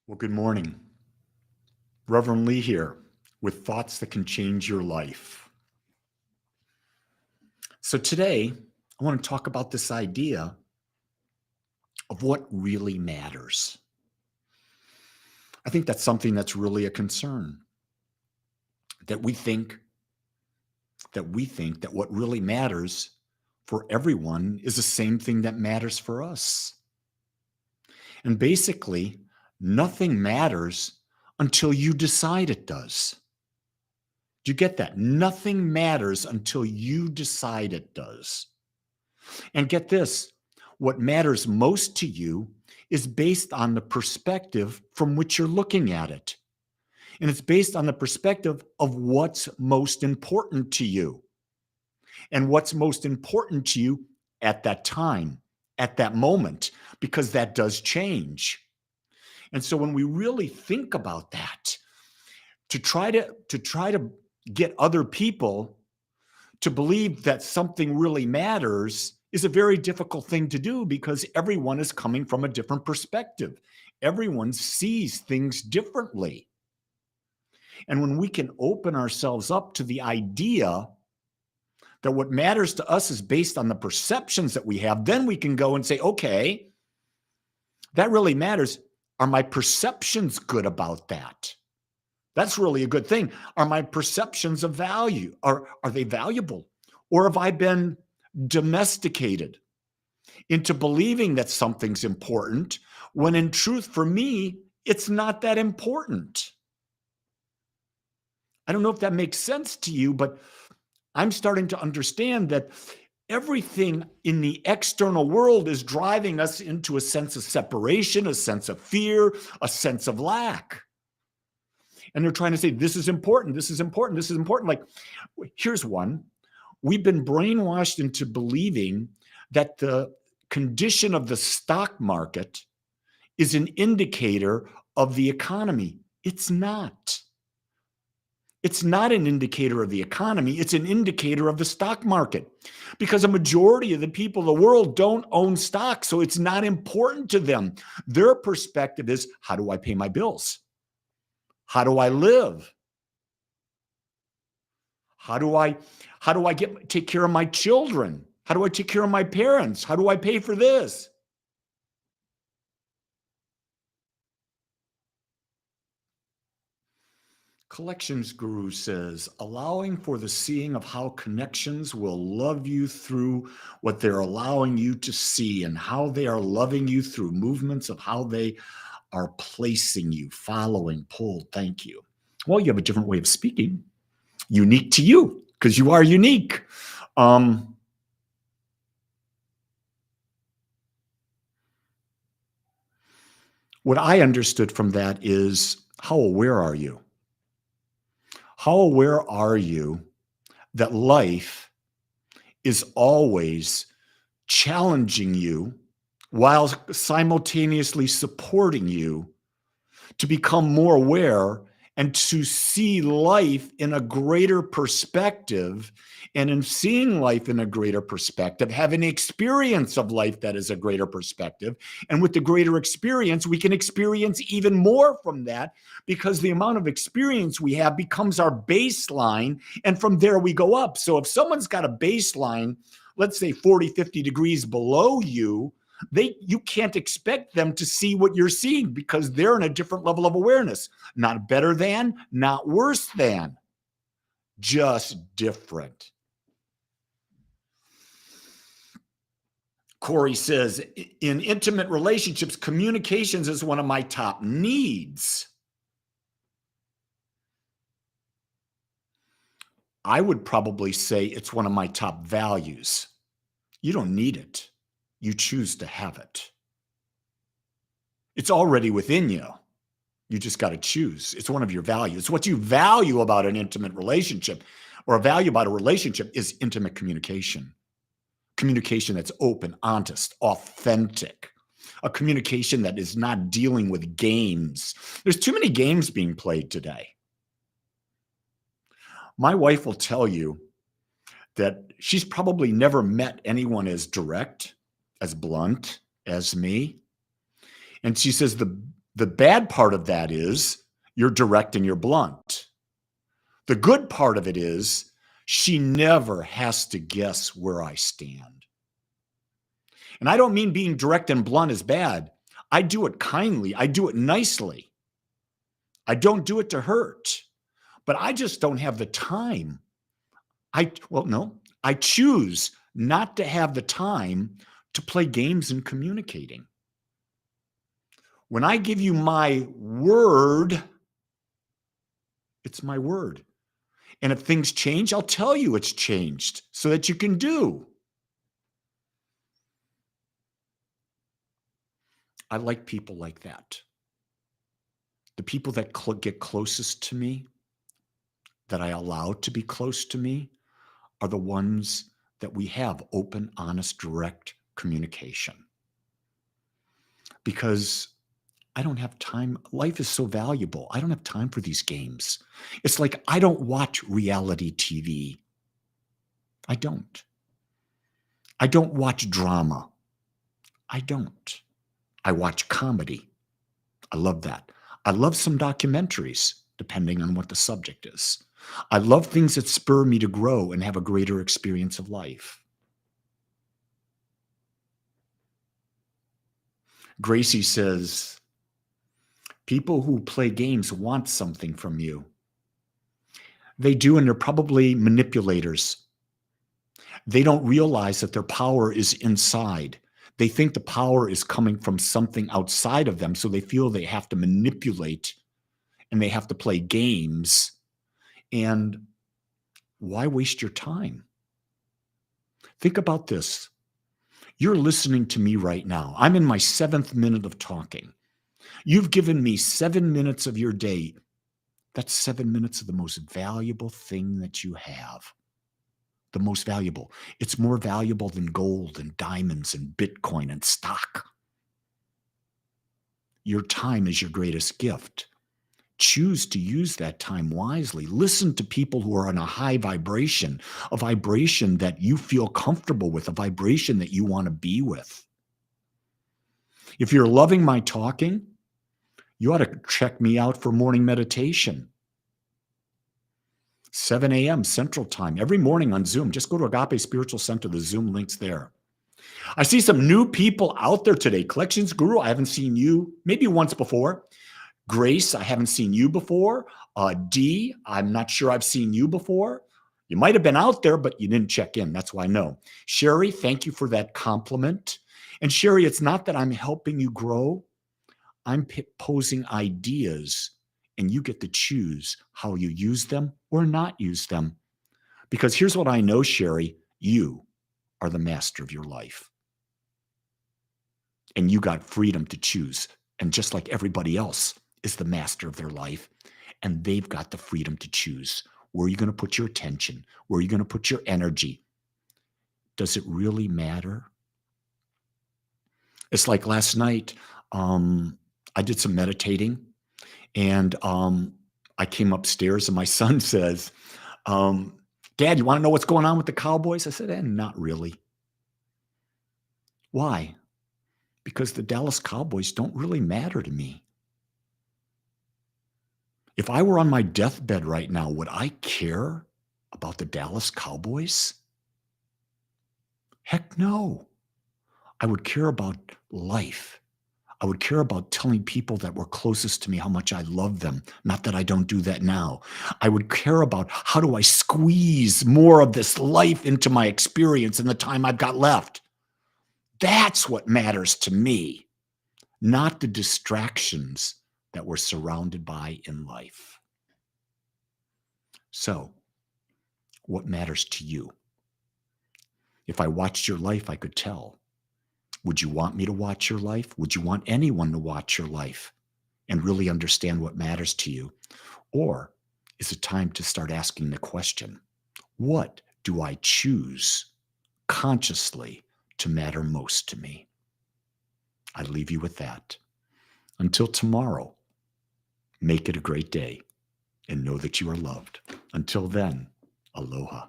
Well, good morning. Reverend Lee here with thoughts that can change your life. So, today I want to talk about this idea of what really matters. I think that's something that's really a concern that we think that what really matters for everyone is the same thing that matters for us. And basically, nothing matters until you decide it does. Do you get that? Nothing matters until you decide it does. And get this, what matters most to you is based on the perspective from which you're looking at it. And it's based on the perspective of what's most important to you and what's most important to you at that time, at that moment, because that does change. And so when we really think about that, to try to get other people to believe that something really matters is a very difficult thing to do because everyone is coming from a different perspective. Everyone sees things differently. And when we can open ourselves up to the idea that what matters to us is based on the perceptions that we have, then we can go and say, okay, that really matters. Are my perceptions good about that? That's really a good thing. Are my perceptions of value? Are they valuable? Or have I been domesticated into believing that something's important when in truth, for me, it's not that important? I don't know if that makes sense to you, but I'm starting to understand that everything in the external world is driving us into a sense of separation, a sense of fear, a sense of lack. And they're trying to say, this is important, this is important, this is important. Like, here's one. We've been brainwashed into believing that the condition of the stock market is an indicator of the economy. It's not. It's not an indicator of the economy. It's an indicator of the stock market because a majority of the people in the world don't own stocks. So it's not important to them. Their perspective is, how do I pay my bills? How do I live? How do I take care of my children? How do I take care of my parents? How do I pay for this? Collections Guru says, allowing for the seeing of how connections will love you through what they're allowing you to see and how they are loving you through movements of how they are placing you, following, pull. Thank you. Well, you have a different way of speaking, unique to you, because you are unique. What I understood from that is, how aware are you? How aware are you that life is always challenging you while simultaneously supporting you to become more aware and to see life in a greater perspective? And in seeing life in a greater perspective, have an experience of life that is a greater perspective. And with the greater experience, we can experience even more from that because the amount of experience we have becomes our baseline. And from there, we go up. So if someone's got a baseline, let's say 40, 50 degrees below you, you can't expect them to see what you're seeing because they're in a different level of awareness. Not better than, not worse than, just different. Corey says, in intimate relationships, communications is one of my top needs. I would probably say it's one of my top values. You don't need it. You choose to have it. It's already within you. You just got to choose. It's one of your values. It's what you value about an intimate relationship, or a value about a relationship is intimate communication. Communication that's open, honest, authentic. A communication that is not dealing with games. There's too many games being played today. My wife will tell you that she's probably never met anyone as direct, as blunt as me. And she says The bad part of that is you're direct and you're blunt. The good part of it is she never has to guess where I stand. And I don't mean being direct and blunt is bad. I do it kindly. I do it nicely. I don't do it to hurt, but I just don't have the time. No, I choose not to have the time to play games and communicating. When I give you my word, it's my word. And if things change, I'll tell you it's changed so that you can do. I like people like that. The people that get closest to me, that I allow to be close to me, are the ones that we have open, honest, direct communication. Because I don't have time. Life is so valuable. I don't have time for these games. It's like I don't watch reality TV. I don't. I don't watch drama. I don't. I watch comedy. I love that. I love some documentaries, depending on what the subject is. I love things that spur me to grow and have a greater experience of life. Gracie says, people who play games want something from you. They do, and they're probably manipulators. They don't realize that their power is inside. They think the power is coming from something outside of them, so they feel they have to manipulate and they have to play games. And why waste your time? Think about this. You're listening to me right now. I'm in my 7th minute of talking. You've given me 7 minutes of your day. That's 7 minutes of the most valuable thing that you have. The most valuable. It's more valuable than gold and diamonds and Bitcoin and stock. Your time is your greatest gift. Choose to use that time wisely. Listen to people who are on a high vibration, a vibration that you feel comfortable with, a vibration that you want to be with. If you're loving my talking, you ought to check me out for morning meditation. 7 a.m. Central Time, every morning on Zoom. Just go to Agape Spiritual Center. The Zoom link's there. I see some new people out there today. Collections Guru, I haven't seen you maybe once before. Grace, I haven't seen you before. D, I'm not sure I've seen you before. You might have been out there, but you didn't check in. That's why I know. Sherry, thank you for that compliment. And Sherry, it's not that I'm helping you grow. I'm posing ideas, and you get to choose how you use them or not use them. Because here's what I know, Sherry, you are the master of your life. And you got freedom to choose. And just like everybody else is the master of their life, and they've got the freedom to choose. Where are you going to put your attention? Where are you going to put your energy? Does it really matter? It's like last night, I did some meditating, and I came upstairs, and my son says, Dad, you want to know what's going on with the Cowboys? I said, not really. Why? Because the Dallas Cowboys don't really matter to me. If I were on my deathbed right now, would I care about the Dallas Cowboys? Heck no. I would care about life. I would care about telling people that were closest to me how much I love them. Not that I don't do that now. I would care about how do I squeeze more of this life into my experience in the time I've got left. That's what matters to me, not the distractions that we're surrounded by in life. So, what matters to you? If I watched your life, I could tell. Would you want me to watch your life? Would you want anyone to watch your life and really understand what matters to you? Or is it time to start asking the question, what do I choose consciously to matter most to me? I leave you with that. Until tomorrow, make it a great day and know that you are loved. Until then, aloha.